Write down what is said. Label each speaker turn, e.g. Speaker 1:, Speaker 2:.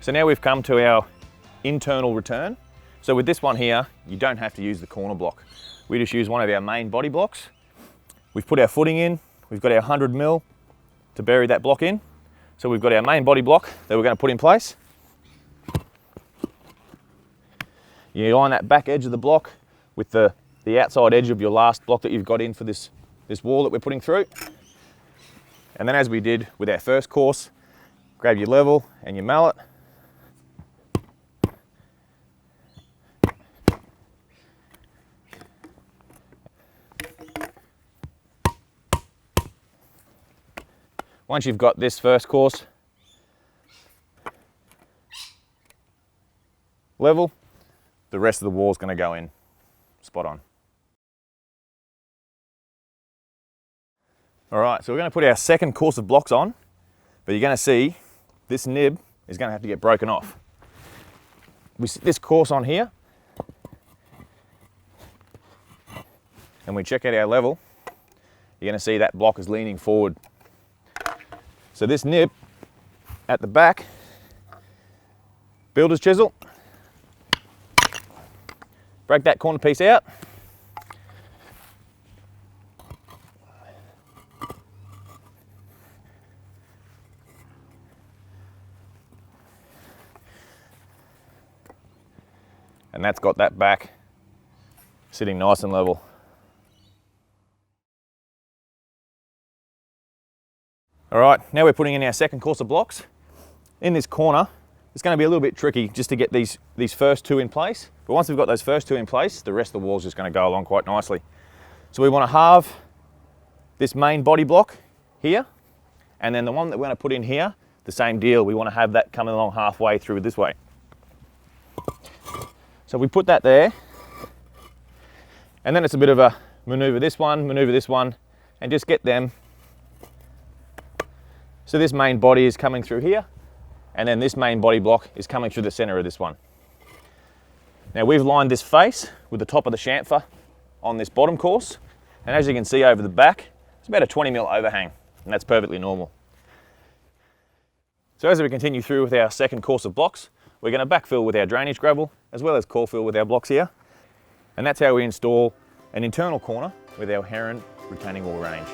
Speaker 1: So now we've come to our internal return. So with this one here, you don't have to use the corner block. We just use one of our main body blocks. We've put our footing in, we've got our 100mm to bury that block in. So we've got our main body block that we're going to put in place. You line that back edge of the block with the outside edge of your last block that you've got in for this wall that we're putting through. And then as we did with our first course, grab your level and your mallet. Once you've got this first course level, the rest of the wall is going to go in spot on. All right, so we're going to put our second course of blocks on, but you're going to see this nib is going to have to get broken off. We sit this course on here, and we check out our level, you're going to see that block is leaning forward. So this nib at the back, builder's chisel, break that corner piece out. And that's got that back sitting nice and level. All right, now we're putting in our second course of blocks. In this corner, it's going to be a little bit tricky just to get these first two in place. But once we've got those first two in place, the rest of the wall is just going to go along quite nicely. So we want to halve this main body block here, and then the one that we're going to put in here, the same deal. We want to have that coming along halfway through this way. So we put that there, and then it's a bit of a maneuver this one, and just get them. So this main body is coming through here, and then this main body block is coming through the center of this one. Now we've lined this face with the top of the chamfer on this bottom course, and as you can see over the back, it's about a 20mm overhang, and that's perfectly normal. So as we continue through with our second course of blocks, we're going to backfill with our drainage gravel, as well as core fill with our blocks here, and that's how we install an internal corner with our Heron Retaining Wall range.